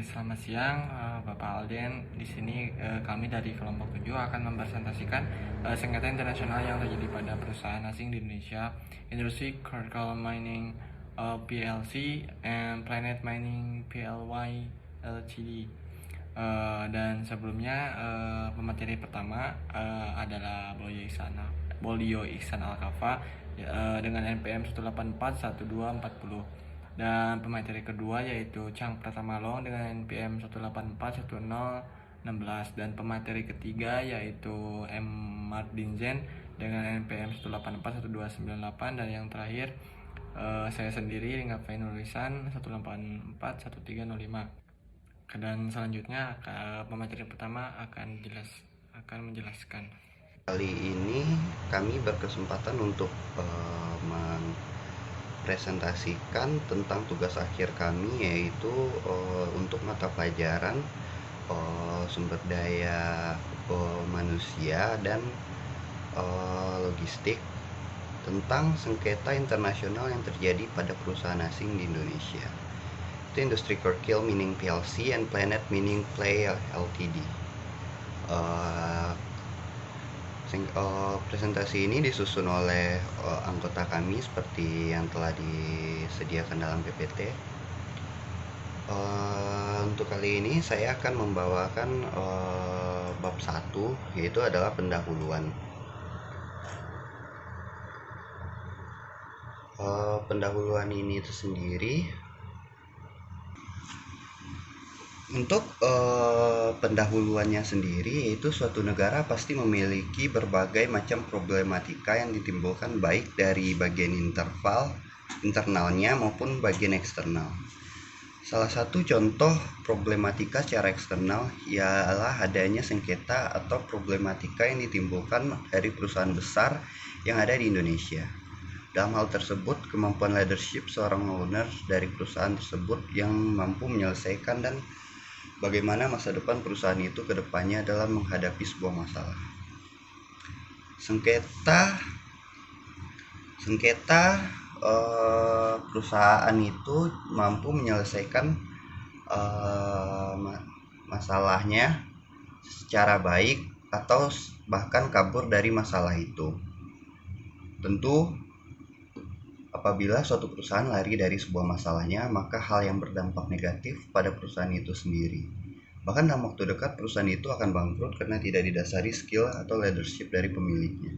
selamat siang, Bapak Alden. Di sini kami dari kelompok 7 akan mempresentasikan sengketa internasional yang terjadi pada perusahaan asing di Indonesia, Industry Critical Mining PLC and Planet Mining PLY Ltd. Dan sebelumnya pemateri pertama adalah Bolio Ihsan Alkafa dengan NPM 1841240. Dan pemateri kedua yaitu Chang Pratamalong dengan NPM 1841016, dan pemateri ketiga yaitu M Mardinzen dengan NPM 1841298, dan yang terakhir saya sendiri dengan Nulisan 1841305. Dan selanjutnya pemateri pertama akan menjelaskan. Kali ini kami berkesempatan untuk presentasikan tentang tugas akhir kami, yaitu untuk mata pelajaran sumber daya manusia dan logistik tentang sengketa internasional yang terjadi pada perusahaan asing di Indonesia. Itu Industry Critical Mining PLC and Planet Mining Play Ltd. Presentasi ini disusun oleh anggota kami seperti yang telah disediakan dalam PPT. Untuk kali ini saya akan membawakan bab 1, yaitu adalah pendahuluan. Pendahuluan ini tersendiri, untuk pendahuluannya sendiri, yaitu suatu negara pasti memiliki berbagai macam problematika yang ditimbulkan baik dari bagian internalnya maupun bagian eksternal. Salah satu contoh problematika secara eksternal ialah adanya sengketa atau problematika yang ditimbulkan dari perusahaan besar yang ada di Indonesia. Dalam hal tersebut, kemampuan leadership seorang owner dari perusahaan tersebut yang mampu menyelesaikan dan bagaimana masa depan perusahaan itu ke depannya dalam menghadapi sebuah masalah. Sengketa perusahaan itu mampu menyelesaikan masalahnya secara baik atau bahkan kabur dari masalah itu. Tentu apabila suatu perusahaan lari dari sebuah masalahnya, maka hal yang berdampak negatif pada perusahaan itu sendiri. Bahkan dalam waktu dekat perusahaan itu akan bangkrut karena tidak didasari skill atau leadership dari pemiliknya.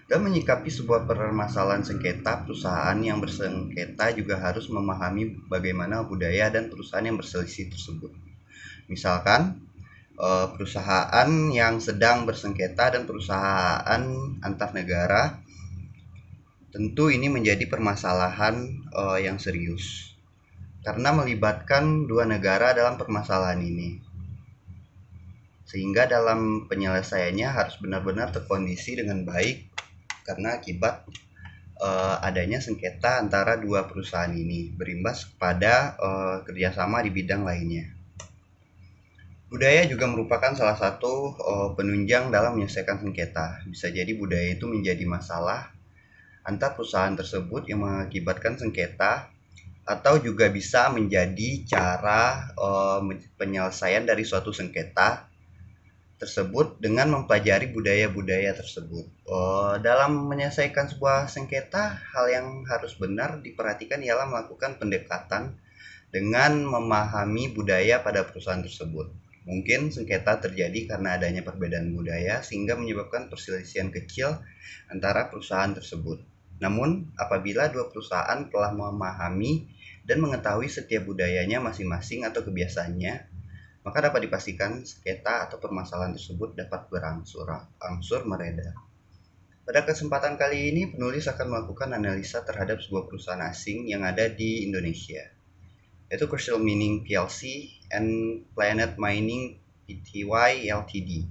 Dan menyikapi sebuah permasalahan sengketa, perusahaan yang bersengketa juga harus memahami bagaimana budaya dan perusahaan yang berselisih tersebut. Misalkan perusahaan yang sedang bersengketa dan perusahaan antar negara, tentu ini menjadi permasalahan yang serius karena melibatkan dua negara dalam permasalahan ini, sehingga dalam penyelesaiannya harus benar-benar terkondisi dengan baik karena akibat adanya sengketa antara dua perusahaan ini berimbas kepada kerjasama di bidang lainnya. Budaya juga merupakan salah satu penunjang dalam menyelesaikan sengketa. Bisa jadi budaya itu menjadi masalah antar perusahaan tersebut yang mengakibatkan sengketa, atau juga bisa menjadi cara penyelesaian dari suatu sengketa tersebut dengan mempelajari budaya-budaya tersebut. Dalam menyelesaikan sebuah sengketa, hal yang harus benar diperhatikan ialah melakukan pendekatan dengan memahami budaya pada perusahaan tersebut. Mungkin sengketa terjadi karena adanya perbedaan budaya sehingga menyebabkan perselisihan kecil antara perusahaan tersebut. Namun, apabila dua perusahaan telah memahami dan mengetahui setiap budayanya masing-masing atau kebiasaannya, maka dapat dipastikan sengketa atau permasalahan tersebut dapat berangsur mereda. Pada kesempatan kali ini, penulis akan melakukan analisa terhadap sebuah perusahaan asing yang ada di Indonesia, yaitu Critical Mining PLC and Planet Mining Pty Ltd.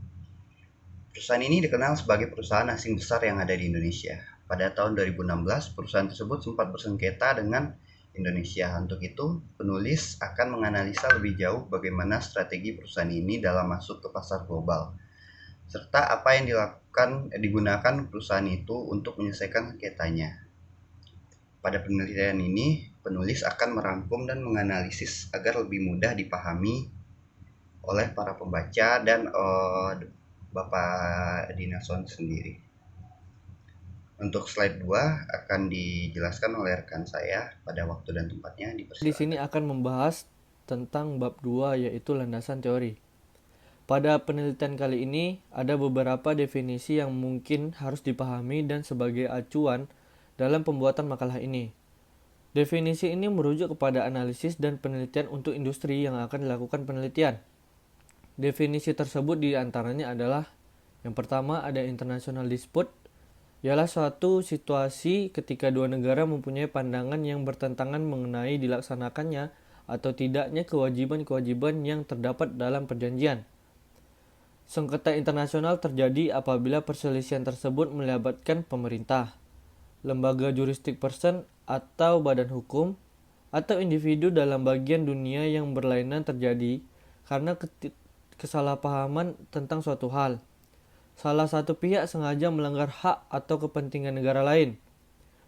Perusahaan ini dikenal sebagai perusahaan asing besar yang ada di Indonesia. Pada tahun 2016, perusahaan tersebut sempat bersengketa dengan Indonesia. Untuk itu, penulis akan menganalisa lebih jauh bagaimana strategi perusahaan ini dalam masuk ke pasar global, serta apa yang digunakan perusahaan itu untuk menyelesaikan sengketanya. Pada penelitian ini, penulis akan merangkum dan menganalisis agar lebih mudah dipahami oleh para pembaca dan Bapak Dinason sendiri. Untuk slide 2 akan dijelaskan oleh rekan saya pada waktu dan tempatnya. Di sini akan membahas tentang bab 2 yaitu landasan teori. Pada penelitian kali ini ada beberapa definisi yang mungkin harus dipahami dan sebagai acuan dalam pembuatan makalah ini. Definisi ini merujuk kepada analisis dan penelitian untuk industri yang akan dilakukan penelitian. Definisi tersebut diantaranya adalah yang pertama ada international dispute, ialah suatu situasi ketika dua negara mempunyai pandangan yang bertentangan mengenai dilaksanakannya atau tidaknya kewajiban-kewajiban yang terdapat dalam perjanjian. Sengketa internasional terjadi apabila perselisihan tersebut melibatkan pemerintah, lembaga jurisdik person atau badan hukum, atau individu dalam bagian dunia yang berlainan terjadi karena kesalahpahaman tentang suatu hal. Salah satu pihak sengaja melanggar hak atau kepentingan negara lain.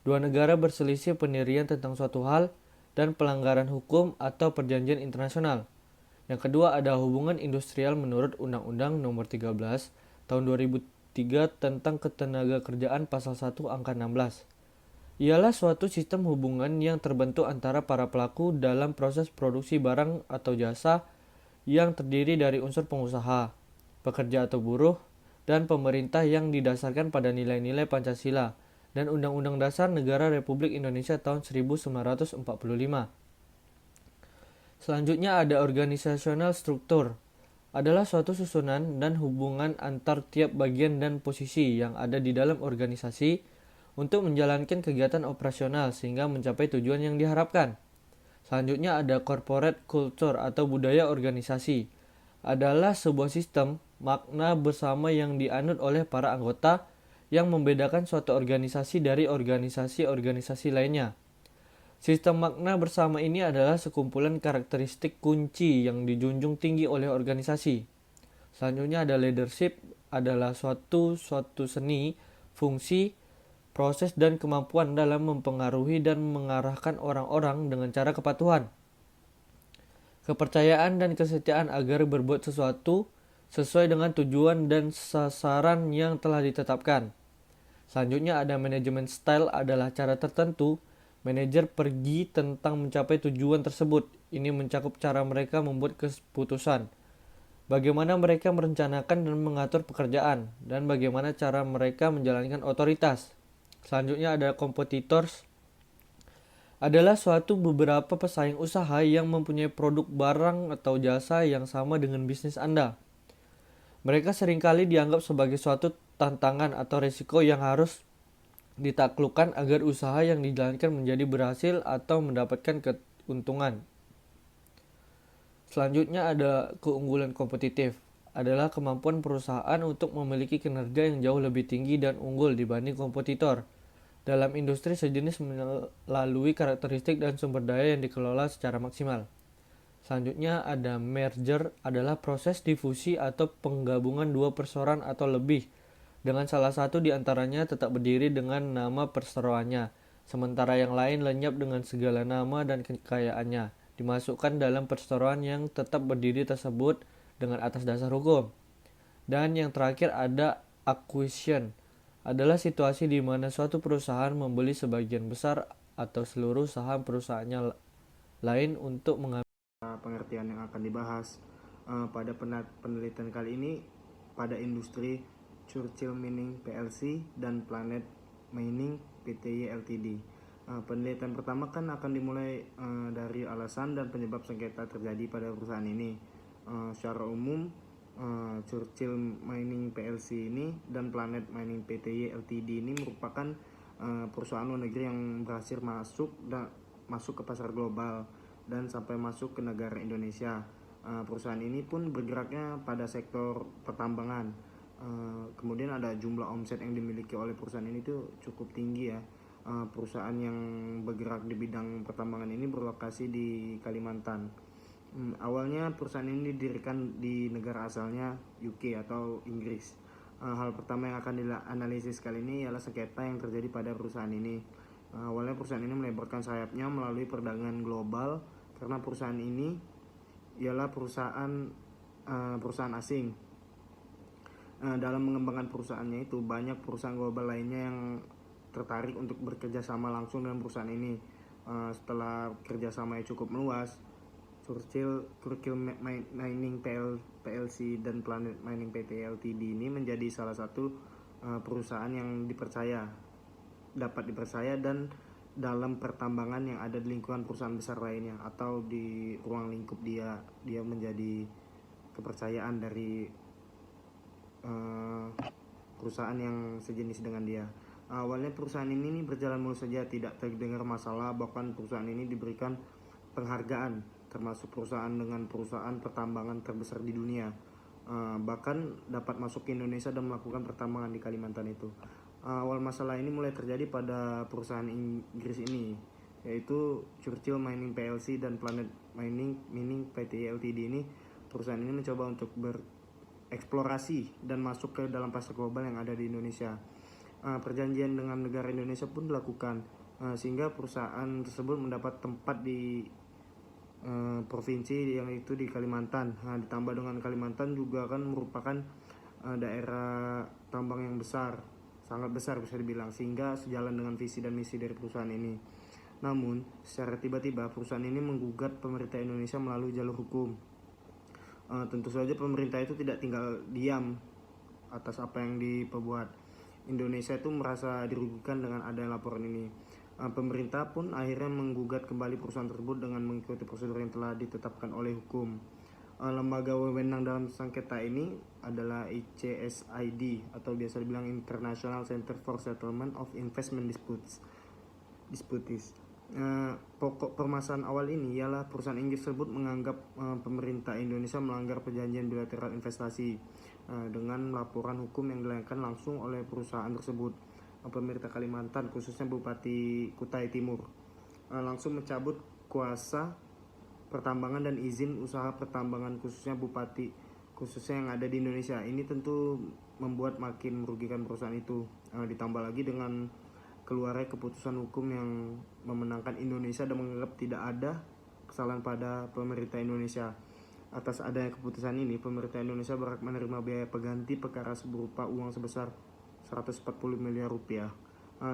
Dua negara berselisih pendirian tentang suatu hal dan pelanggaran hukum atau perjanjian internasional. Yang kedua ada hubungan industrial menurut Undang-Undang Nomor 13 Tahun 2003 tentang Ketenagakerjaan Pasal 1 Angka 16. Ialah suatu sistem hubungan yang terbentuk antara para pelaku dalam proses produksi barang atau jasa yang terdiri dari unsur pengusaha, pekerja atau buruh, dan pemerintah yang didasarkan pada nilai-nilai Pancasila dan Undang-Undang Dasar Negara Republik Indonesia tahun 1945. Selanjutnya ada organisasional struktur. Adalah suatu susunan dan hubungan antar tiap bagian dan posisi yang ada di dalam organisasi untuk menjalankan kegiatan operasional sehingga mencapai tujuan yang diharapkan. Selanjutnya ada corporate culture atau budaya organisasi. Adalah sebuah sistem makna bersama yang dianut oleh para anggota yang membedakan suatu organisasi dari organisasi-organisasi lainnya. Sistem makna bersama ini adalah sekumpulan karakteristik kunci yang dijunjung tinggi oleh organisasi. Selanjutnya ada leadership, adalah suatu seni, fungsi, proses dan kemampuan dalam mempengaruhi dan mengarahkan orang-orang dengan cara kepatuhan, kepercayaan dan kesetiaan agar berbuat sesuatu sesuai dengan tujuan dan sasaran yang telah ditetapkan. Selanjutnya ada manajemen style, adalah cara tertentu manajer pergi tentang mencapai tujuan tersebut. Ini mencakup cara mereka membuat keputusan, bagaimana mereka merencanakan dan mengatur pekerjaan, dan bagaimana cara mereka menjalankan otoritas. Selanjutnya ada competitors, adalah suatu beberapa pesaing usaha yang mempunyai produk barang atau jasa yang sama dengan bisnis Anda. Mereka seringkali dianggap sebagai suatu tantangan atau risiko yang harus ditaklukkan agar usaha yang dijalankan menjadi berhasil atau mendapatkan keuntungan. Selanjutnya ada keunggulan kompetitif, adalah kemampuan perusahaan untuk memiliki kinerja yang jauh lebih tinggi dan unggul dibanding kompetitor dalam industri sejenis melalui karakteristik dan sumber daya yang dikelola secara maksimal. Selanjutnya ada merger, adalah proses difusi atau penggabungan dua perseroan atau lebih, dengan salah satu di antaranya tetap berdiri dengan nama perseroannya, sementara yang lain lenyap dengan segala nama dan kekayaannya, dimasukkan dalam perseroan yang tetap berdiri tersebut dengan atas dasar hukum. Dan yang terakhir ada acquisition, adalah situasi di mana suatu perusahaan membeli sebagian besar atau seluruh saham perusahaannya lain untuk mengambil pengertian yang akan dibahas pada penelitian kali ini pada industri Churchill Mining PLC dan Planet Mining Pty Ltd. Penelitian pertama kan akan dimulai dari alasan dan penyebab sengketa terjadi pada perusahaan ini. Secara umum Churchill Mining PLC ini dan Planet Mining Pty Ltd ini merupakan perusahaan luar negeri yang berhasil masuk ke pasar global dan sampai masuk ke negara Indonesia. Perusahaan ini pun bergeraknya pada sektor pertambangan. Kemudian ada jumlah omset yang dimiliki oleh perusahaan ini tuh cukup tinggi ya. Perusahaan yang bergerak di bidang pertambangan ini berlokasi di Kalimantan. Awalnya perusahaan ini didirikan di negara asalnya UK atau Inggris. Hal pertama yang akan dianalisis kali ini ialah sengketa yang terjadi pada perusahaan ini. Awalnya perusahaan ini melebarkan sayapnya melalui perdagangan global karena perusahaan ini ialah perusahaan asing. Dalam mengembangkan perusahaannya itu, banyak perusahaan global lainnya yang tertarik untuk bekerja sama langsung dengan perusahaan ini. Setelah kerjasamanya cukup meluas, Churchill Mining PLC dan Planet Mining PT Ltd ini menjadi salah satu perusahaan yang dapat dipercaya dan dalam pertambangan yang ada di lingkungan perusahaan besar lainnya, atau di ruang lingkup dia menjadi kepercayaan dari perusahaan yang sejenis dengan dia. Awalnya perusahaan ini berjalan mulus saja, tidak terdengar masalah, bahkan perusahaan ini diberikan penghargaan termasuk perusahaan dengan perusahaan pertambangan terbesar di dunia. Bahkan dapat masuk ke Indonesia dan melakukan pertambangan di Kalimantan itu. Awal masalah ini mulai terjadi pada perusahaan Inggris ini, yaitu Churchill Mining PLC dan Planet Mining PT Ltd ini. Perusahaan ini mencoba untuk bereksplorasi dan masuk ke dalam pasar global yang ada di Indonesia. Perjanjian dengan negara Indonesia pun dilakukan, sehingga perusahaan tersebut mendapat tempat di provinsi yang itu di Kalimantan. Ditambah dengan Kalimantan juga kan merupakan daerah tambang yang sangat besar bisa dibilang, sehingga sejalan dengan visi dan misi dari perusahaan ini. Namun secara tiba-tiba perusahaan ini menggugat pemerintah Indonesia melalui jalur hukum. Tentu saja pemerintah itu tidak tinggal diam atas apa yang diperbuat. Indonesia itu merasa dirugikan dengan adanya laporan ini. Pemerintah pun akhirnya menggugat kembali perusahaan tersebut dengan mengikuti prosedur yang telah ditetapkan oleh hukum. Lembaga wewenang dalam sengketa ini adalah ICSID, atau biasa dibilang International Center for Settlement of Investment Disputes. Pokok permasalahan awal ini ialah perusahaan Inggris tersebut menganggap pemerintah Indonesia melanggar perjanjian bilateral investasi dengan laporan hukum yang dilayangkan langsung oleh perusahaan tersebut. Pemerintah Kalimantan, khususnya Bupati Kutai Timur, langsung mencabut kuasa pertambangan dan izin usaha pertambangan khususnya yang ada di Indonesia. Ini tentu membuat makin merugikan perusahaan itu. Ditambah lagi dengan keluarnya keputusan hukum yang memenangkan Indonesia dan menganggap tidak ada kesalahan pada pemerintah Indonesia. Atas adanya keputusan ini, pemerintah Indonesia berhak menerima biaya pengganti perkara berupa uang sebesar 140 miliar rupiah.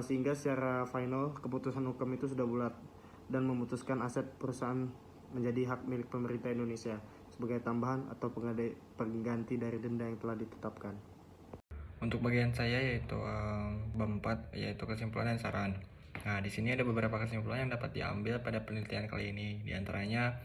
Sehingga secara final keputusan hukum itu sudah bulat dan memutuskan aset perusahaan menjadi hak milik pemerintah Indonesia sebagai tambahan atau pengganti dari denda yang telah ditetapkan. Untuk bagian saya yaitu bab 4, yaitu kesimpulan dan saran. Nah, di sini ada beberapa kesimpulan yang dapat diambil pada penelitian kali ini. Di antaranya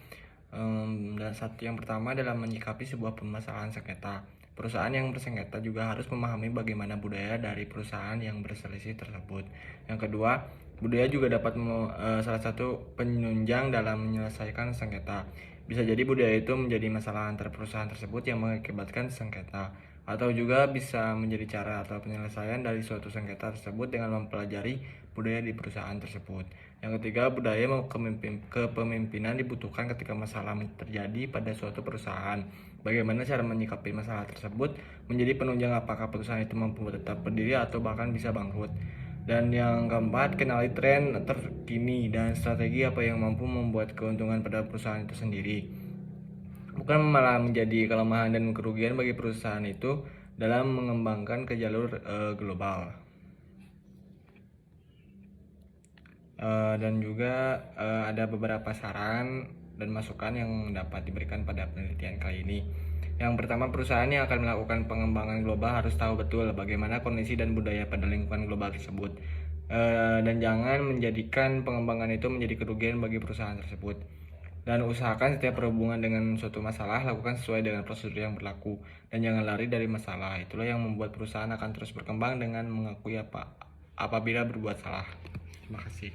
yang pertama adalah menyikapi sebuah permasalahan sengketa. Perusahaan yang bersengketa juga harus memahami bagaimana budaya dari perusahaan yang berselisih tersebut. Yang kedua, budaya juga dapat salah satu penunjang dalam menyelesaikan sengketa. Bisa jadi budaya itu menjadi masalah antar perusahaan tersebut yang mengakibatkan sengketa, atau juga bisa menjadi cara atau penyelesaian dari suatu sengketa tersebut dengan mempelajari budaya di perusahaan tersebut. Yang ketiga, budaya kepemimpinan dibutuhkan ketika masalah terjadi pada suatu perusahaan. Bagaimana cara menyikapi masalah tersebut menjadi penunjang apakah perusahaan itu mampu tetap berdiri atau bahkan bisa bangkrut. Dan yang keempat, kenali tren terkini dan strategi apa yang mampu membuat keuntungan pada perusahaan itu sendiri, bukan malah menjadi kelemahan dan kerugian bagi perusahaan itu dalam mengembangkan ke jalur global. Dan juga ada beberapa saran dan masukan yang dapat diberikan pada penelitian kali ini. Yang pertama, perusahaan yang akan melakukan pengembangan global harus tahu betul bagaimana kondisi dan budaya pada lingkungan global tersebut, dan jangan menjadikan pengembangan itu menjadi kerugian bagi perusahaan tersebut. Dan usahakan setiap berhubungan dengan suatu masalah lakukan sesuai dengan prosedur yang berlaku dan jangan lari dari masalah. Itulah yang membuat perusahaan akan terus berkembang dengan mengakui apabila berbuat salah. Terima kasih.